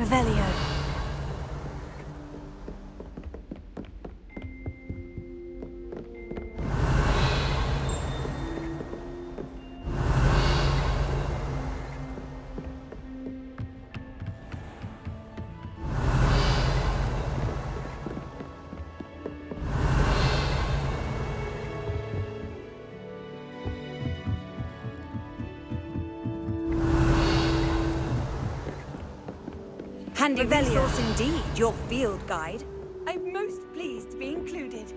Revelio. Handy resource indeed, your field guide. I'm most pleased to be included.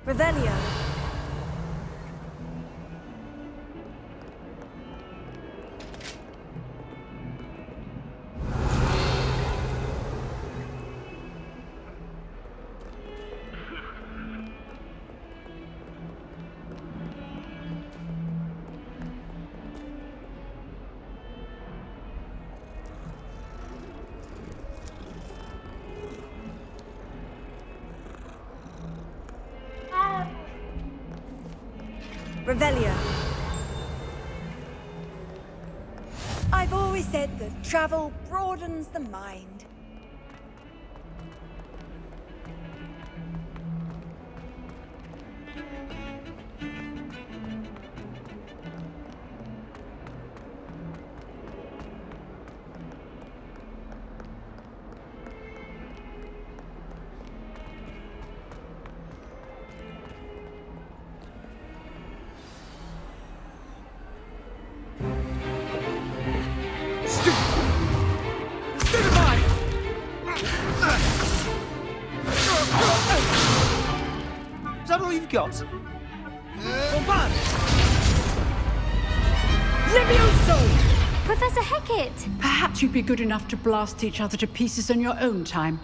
Revelio. Revelio. I've always said that travel broadens the mind. Is that all you've got? Bombard! Levioso! Professor Hecat! Perhaps you'd be good enough to blast each other to pieces in your own time.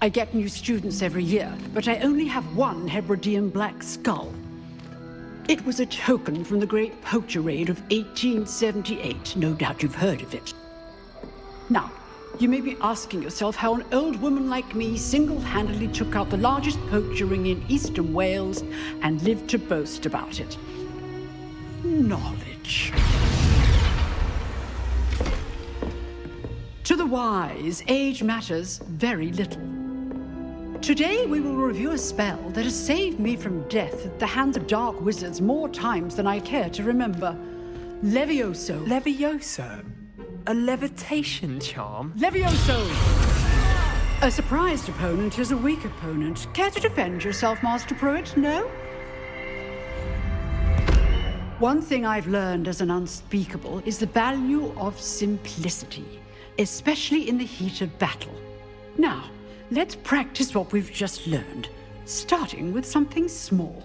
I get new students every year, but I only have one Hebridean black skull. It was a token from the Great Poacher Raid of 1878. No doubt you've heard of it. Now, you may be asking yourself how an old woman like me single-handedly took out the largest poacher ring in eastern Wales and lived to boast about it. Knowledge. To the wise, age matters very little. Today we will review a spell that has saved me from death at the hands of dark wizards more times than I care to remember. Levioso. Levioso? A levitation charm? Levioso! A surprised opponent is a weak opponent. Care to defend yourself, Master Pruitt? No? One thing I've learned as an unspeakable is the value of simplicity, especially in the heat of battle. Now, let's practice what we've just learned, starting with something small.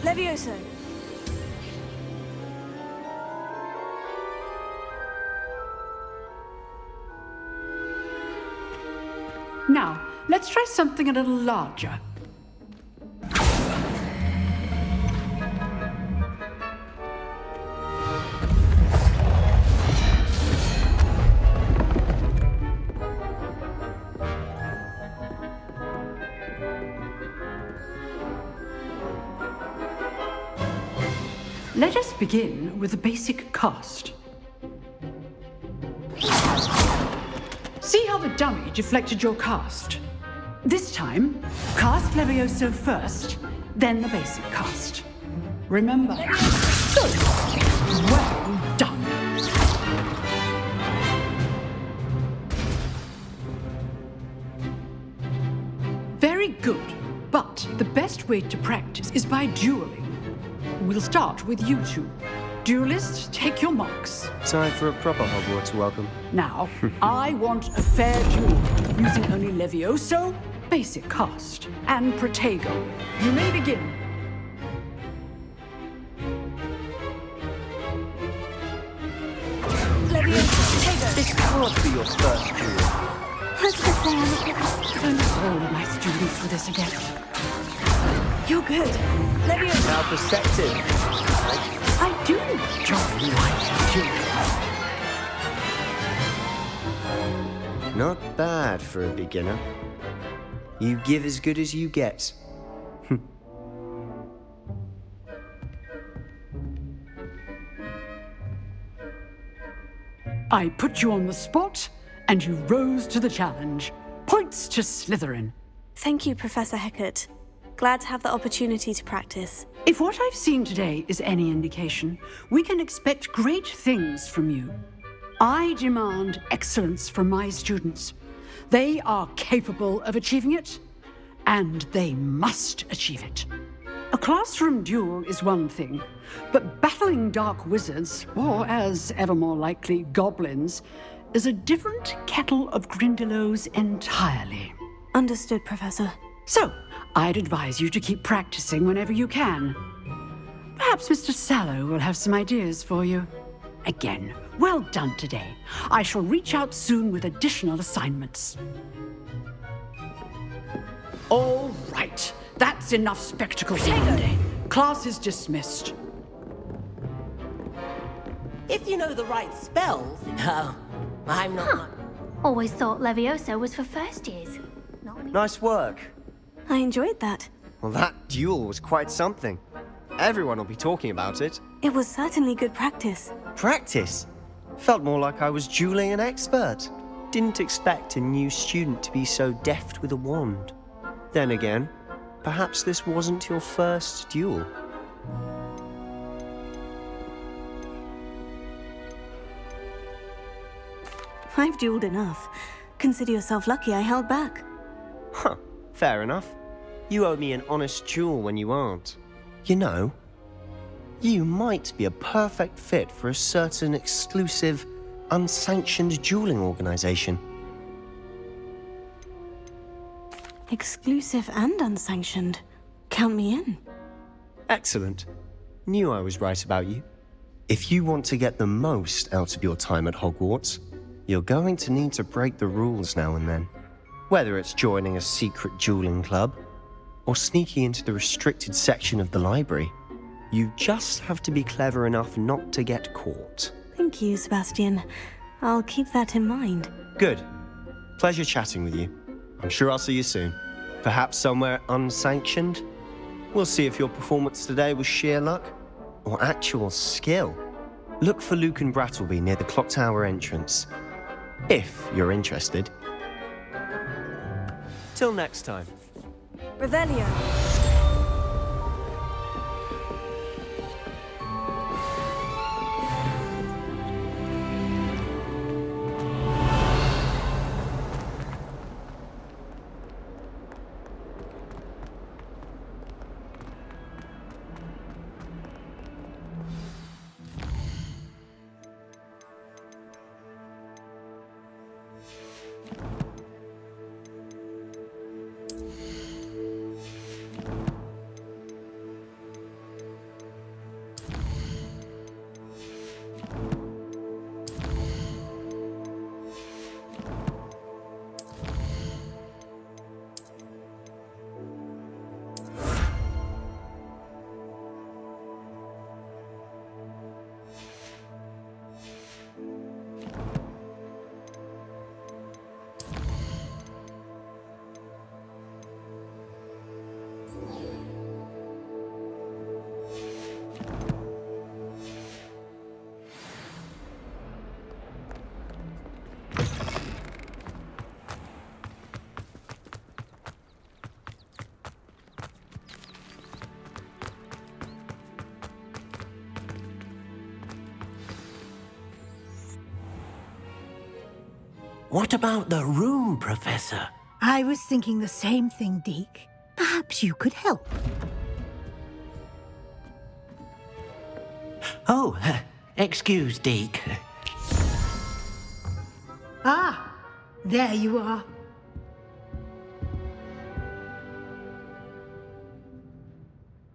Levioso. Now, let's try something a little larger. Let us begin with the basic cast. See how the dummy deflected your cast? This time, cast Levioso first, then the basic cast. Remember? Good. Well done. Very good, but the best way to practice is by dueling. We'll start with you two. Duelists, take your marks. Time for a proper Hogwarts welcome. Now, I want a fair duel, using only Levioso, basic cast, and Protego. You may begin. This can't be your first duel. I was gonna say, If only all of my students were this adept. You're good. Levioso. How perceptive. I do enjoy life dueling. Not bad for a beginner. You give as good as you get. I put you on the spot, and you rose to the challenge. Points to Slytherin. Thank you, Professor Hecat. Glad to have the opportunity to practice. If what I've seen today is any indication, we can expect great things from you. I demand excellence from my students. They are capable of achieving it, and they must achieve it. A classroom duel is one thing, but battling dark wizards, or as ever more likely, goblins, is a different kettle of Grindylows entirely. Understood, Professor. So, I'd advise you to keep practicing whenever you can. Perhaps Mr. Sallow will have some ideas for you. Again, well done today. I shall reach out soon with additional assignments. All right. That's enough spectacle for one day. Class is dismissed. If you know the right spells. No, I'm not. always thought Levioso was for first years. Not any- Nice work. I enjoyed that. Well, that duel was quite something. Everyone will be talking about it. It was certainly good practice. Practice? Felt more like I was dueling an expert. Didn't expect a new student to be so deft with a wand. Then again, perhaps this wasn't your first duel. I've dueled enough. Consider yourself lucky I held back. Huh, fair enough. You owe me an honest duel when you aren't. You know, you might be a perfect fit for a certain exclusive, unsanctioned dueling organization. Exclusive and unsanctioned. Count me in. Excellent. Knew I was right about you. If you want to get the most out of your time at Hogwarts, you're going to need to break the rules now and then. Whether it's joining a secret dueling club, or sneaking into the restricted section of the library, you just have to be clever enough not to get caught. Thank you, Sebastian. I'll keep that in mind. Good. Pleasure chatting with you. I'm sure I'll see you soon. Perhaps somewhere unsanctioned? We'll see if your performance today was sheer luck or actual skill. Look for Luke and Brattleby near the clock tower entrance, if you're interested. Till next time. Revelio. What about the room, Professor? I was thinking the same thing, Deke. Perhaps you could help. Oh, excuse, Deke. Ah, there you are.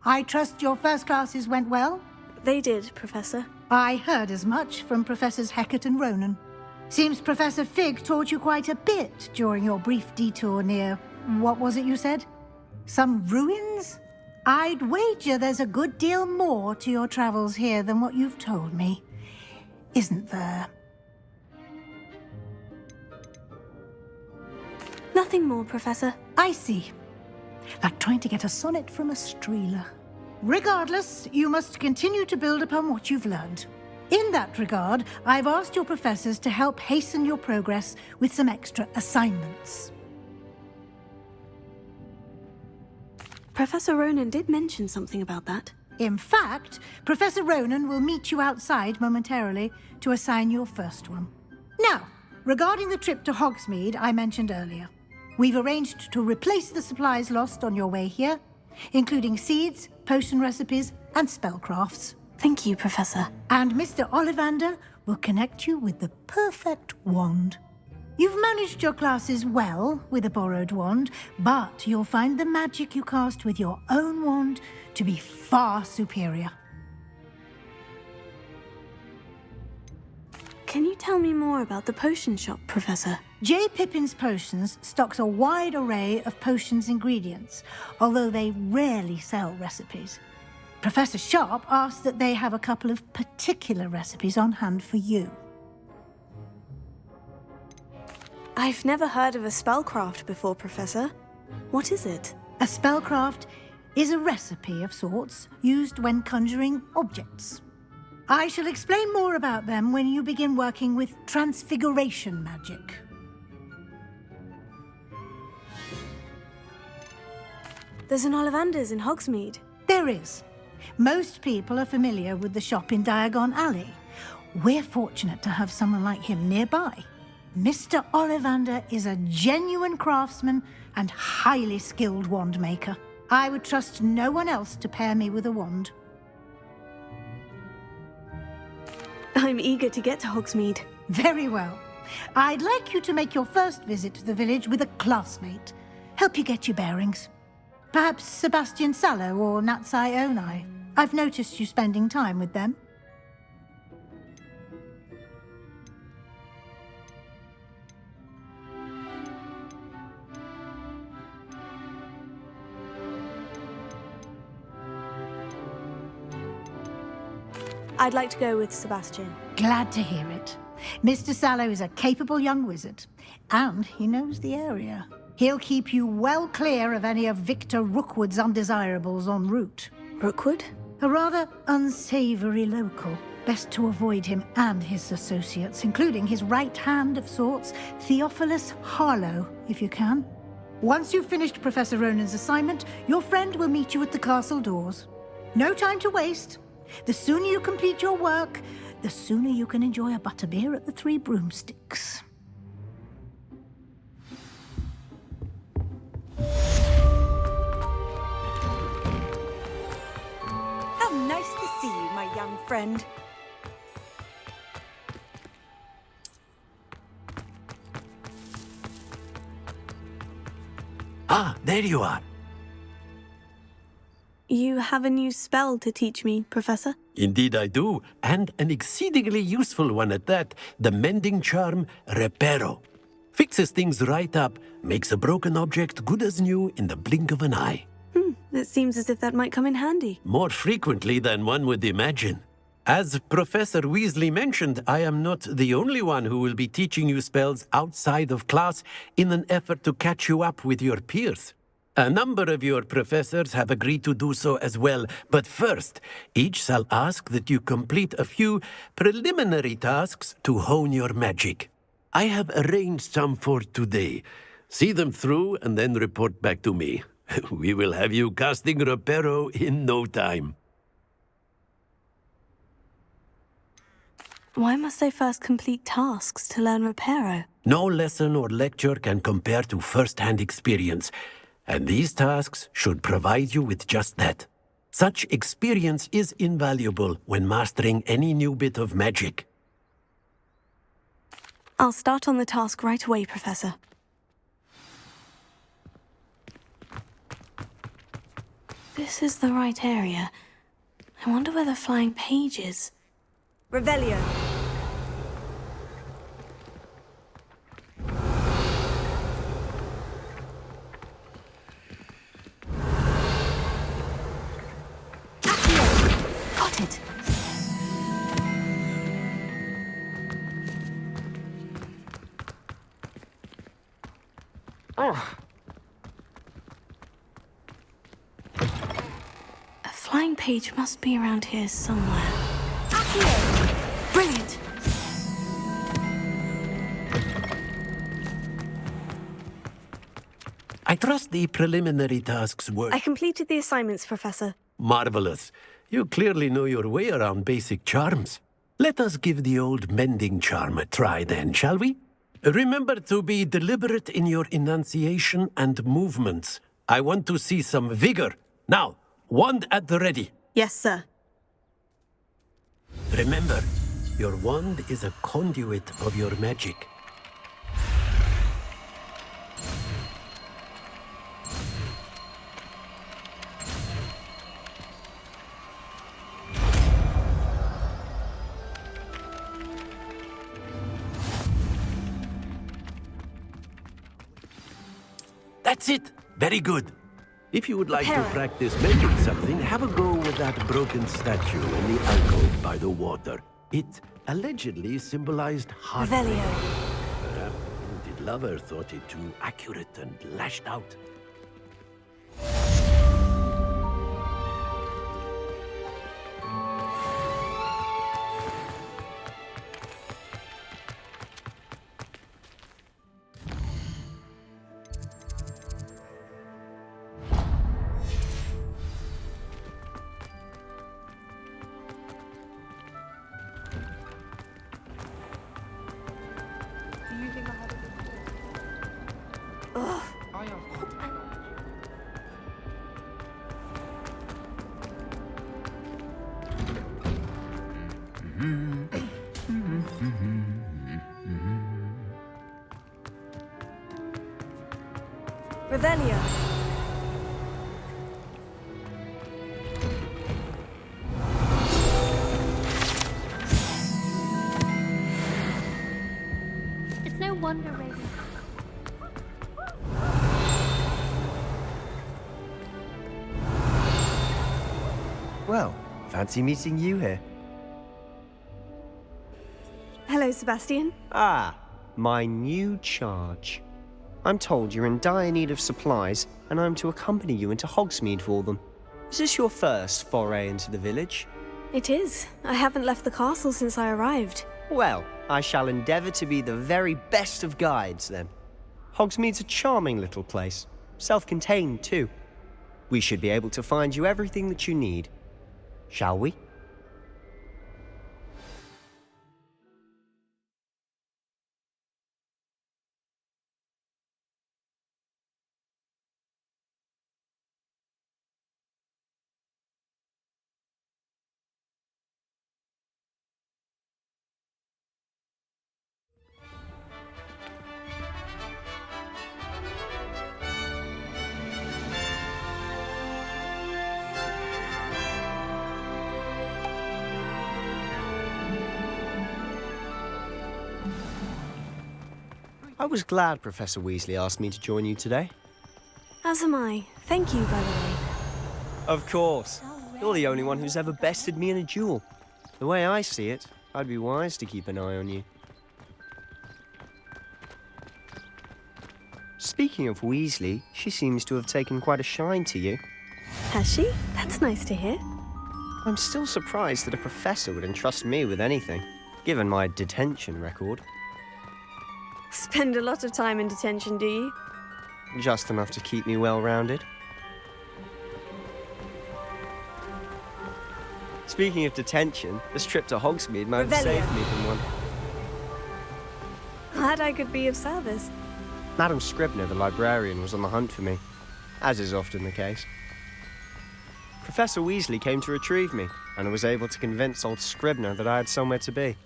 I trust your first classes went well? They did, Professor. I heard as much from Professors Hecat and Ronan. Seems Professor Fig taught you quite a bit during your brief detour near... what was it you said? Some ruins? I'd wager there's a good deal more to your travels here than what you've told me. Isn't there? Nothing more, Professor. I see. Like trying to get a sonnet from a streeler. Regardless, you must continue to build upon what you've learned. In that regard, I've asked your professors to help hasten your progress with some extra assignments. Professor Ronan did mention something about that. In fact, Professor Ronan will meet you outside momentarily to assign your first one. Now, regarding the trip to Hogsmeade I mentioned earlier, we've arranged to replace the supplies lost on your way here, including seeds, potion recipes, and spellcrafts. Thank you, Professor. And Mr. Ollivander will connect you with the perfect wand. You've managed your classes well with a borrowed wand, but you'll find the magic you cast with your own wand to be far superior. Can you tell me more about the potion shop, Professor? J. Pippin's Potions stocks a wide array of potions ingredients, although they rarely sell recipes. Professor Sharp asked that they have a couple of particular recipes on hand for you. I've never heard of a spellcraft before, Professor. What is it? A spellcraft is a recipe of sorts used when conjuring objects. I shall explain more about them when you begin working with transfiguration magic. There's an Ollivander's in Hogsmeade. There is. Most people are familiar with the shop in Diagon Alley. We're fortunate to have someone like him nearby. Mr. Ollivander is a genuine craftsman and highly skilled wand maker. I would trust no one else to pair me with a wand. I'm eager to get to Hogsmeade. Very well. I'd like you to make your first visit to the village with a classmate. Help you get your bearings. Perhaps Sebastian Sallow or Natsai Onai. I've noticed you spending time with them. I'd like to go with Sebastian. Glad to hear it. Mr. Sallow is a capable young wizard, and he knows the area. He'll keep you well clear of any of Victor Rookwood's undesirables en route. Rookwood? A rather unsavory local. Best to avoid him and his associates, including his right hand of sorts, Theophilus Harlow, if you can. Once you've finished Professor Ronan's assignment, your friend will meet you at the castle doors. No time to waste. The sooner you complete your work, the sooner you can enjoy a butterbeer at the Three Broomsticks. How nice to see you, my young friend. Ah, there you are. You have a new spell to teach me, Professor? Indeed I do, and an exceedingly useful one at that, the mending charm Reparo. Fixes things right up, makes a broken object good as new in the blink of an eye. It seems as if that might come in handy. More frequently than one would imagine. As Professor Weasley mentioned, I am not the only one who will be teaching you spells outside of class in an effort to catch you up with your peers. A number of your professors have agreed to do so as well, but first, each shall ask that you complete a few preliminary tasks to hone your magic. I have arranged some for today. See them through and then report back to me. We will have you casting Reparo in no time. Why must I first complete tasks to learn Reparo? No lesson or lecture can compare to first-hand experience, and these tasks should provide you with just that. Such experience is invaluable when mastering any new bit of magic. I'll start on the task right away, Professor. This is the right area. I wonder where the flying page is. Revelio. Got it. A flying page must be around here somewhere. Brilliant! I trust the preliminary tasks were I completed the assignments, Professor. marvelous. You clearly know your way around basic charms. Let us give the old mending charm a try then, shall we? Remember to be deliberate in your enunciation and movements. I want to see some vigor. Now, wand at the ready. Yes, sir. Remember, your wand is a conduit of your magic. That's it. Very good. If you would like to practice making something, have a go with that broken statue in the alcove by the water. It allegedly symbolized heart. Revelio. Perhaps the wounded lover thought it too accurate and lashed out. Revelio. It's no wonder Raven. Well, fancy meeting you here. Hello, Sebastian. Ah, my new charge. I'm told you're in dire need of supplies, and I'm to accompany you into Hogsmeade for them. Is this your first foray into the village? It is. I haven't left the castle since I arrived. Well, I shall endeavour to be the very best of guides, then. Hogsmeade's a charming little place. Self-contained, too. We should be able to find you everything that you need. Shall we? I was glad Professor Weasley asked me to join you today. As am I. Thank you, by the way. Of course. You're the only one who's ever bested me in a duel. The way I see it, I'd be wise to keep an eye on you. Speaking of Weasley, she seems to have taken quite a shine to you. Has she? That's nice to hear. I'm still surprised that a professor would entrust me with anything, given my detention record. Spend a lot of time in detention, do you? Just enough to keep me well-rounded. Speaking of detention, this trip to Hogsmeade might have saved me from one. Glad I could be of service. Madam Scribner, the librarian, was on the hunt for me, as is often the case. Professor Weasley came to retrieve me, and I was able to convince old Scribner that I had somewhere to be.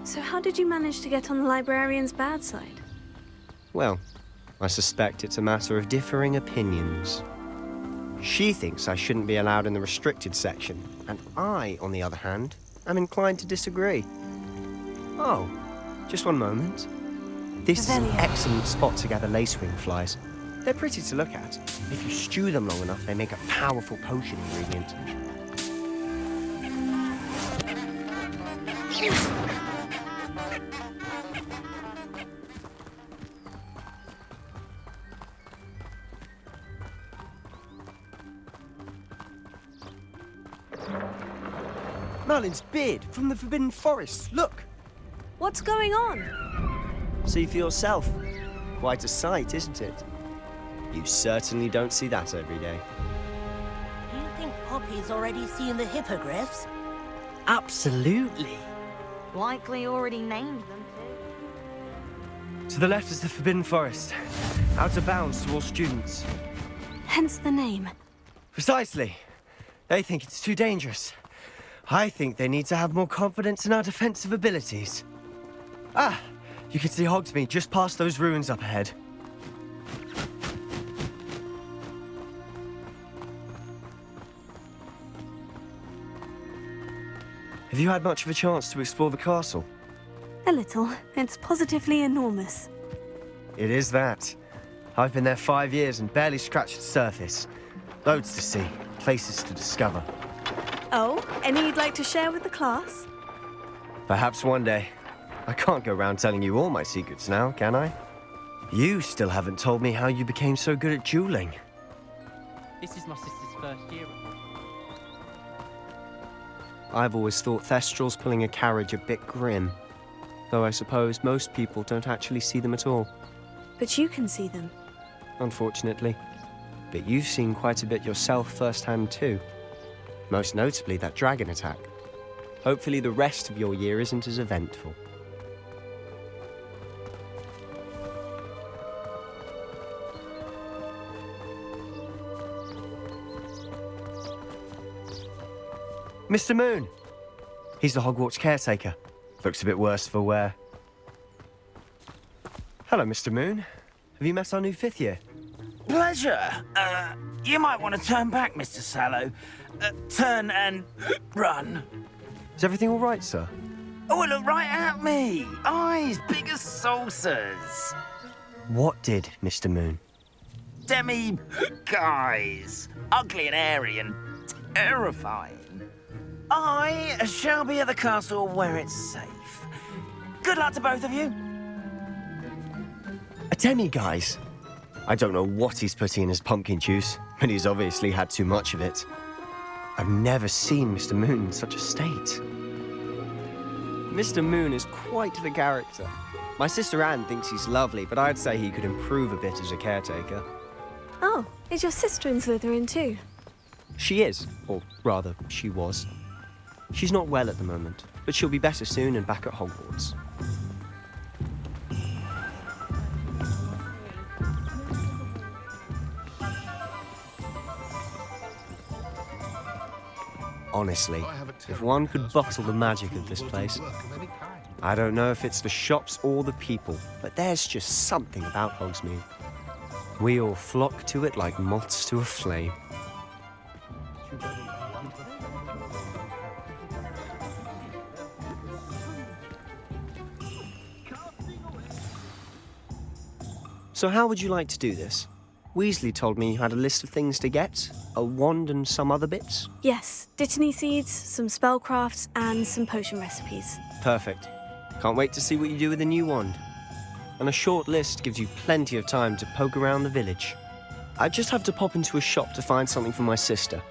So how did you manage to get on the librarian's bad side? Well, I suspect it's a matter of differing opinions. She thinks I shouldn't be allowed in the restricted section, and I, on the other hand, am inclined to disagree. Oh, just one moment. This is an excellent spot to gather lacewing flies. They're pretty to look at. If you stew them long enough, they make a powerful potion ingredient. Merlin's beard from the Forbidden Forest. Look! What's going on? See for yourself. Quite a sight, isn't it? You certainly don't see that every day. Do you think Poppy's already seen the hippogriffs? Absolutely. Likely already named them too. To the left is the Forbidden Forest. Out of bounds to all students. Hence the name. Precisely. They think it's too dangerous. I think they need to have more confidence in our defensive abilities. Ah, you can see Hogsmeade just past those ruins up ahead. Have you had much of a chance to explore the castle? A little. It's positively enormous. It is that. I've been there 5 years and barely scratched the surface. Loads to see, places to discover. Oh, any you'd like to share with the class? Perhaps one day. I can't go around telling you all my secrets now, can I? You still haven't told me how you became so good at dueling. This is my sister's first year. I've always thought Thestrals pulling a carriage a bit grim. Though I suppose most people don't actually see them at all. But you can see them. Unfortunately. But you've seen quite a bit yourself firsthand too. Most notably that dragon attack. Hopefully the rest of your year isn't as eventful. Mr. Moon! He's the Hogwarts caretaker. Looks a bit worse for wear. Hello, Mr. Moon. Have you met our new 5th year? Pleasure. You might want to turn back, Mr. Sallow. Turn and run. Is everything all right, sir? Oh, look right at me. Eyes big as saucers. What did, Mr. Moon? Guys. Ugly and airy and terrifying. I shall be at the castle where it's safe. Good luck to both of you. A demi-guise? I don't know what he's putting in his pumpkin juice, but he's obviously had too much of it. I've never seen Mr. Moon in such a state. Mr. Moon is quite the character. My sister Anne thinks he's lovely, but I'd say he could improve a bit as a caretaker. Oh, is your sister in Slytherin too? She is, or rather, she was. She's not well at the moment, but she'll be better soon and back at Hogwarts. Honestly, if one could bottle the magic of this place. I don't know if it's the shops or the people, but there's just something about Hogsmeade. We all flock to it like moths to a flame. So how would you like to do this? Weasley told me you had a list of things to get, a wand and some other bits. Yes, Dittany seeds, some spellcrafts, and some potion recipes. Perfect. Can't wait to see what you do with the new wand. And a short list gives you plenty of time to poke around the village. I just have to pop into a shop to find something for my sister.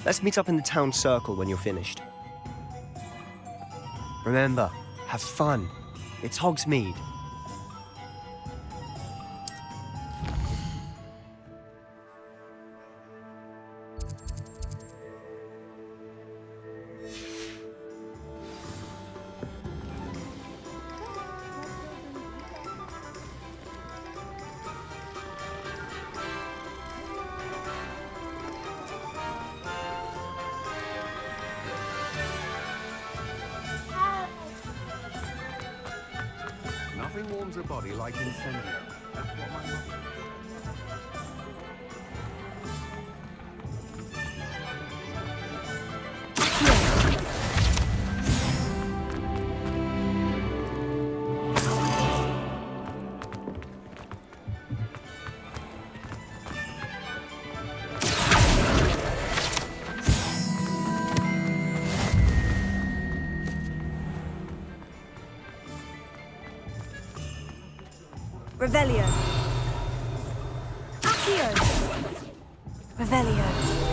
Let's meet up in the town circle when you're finished. Remember, have fun. It's Hogsmeade. Nothing warms a body like incendio. That's what my mother said. Revelio. Accio. Revelio.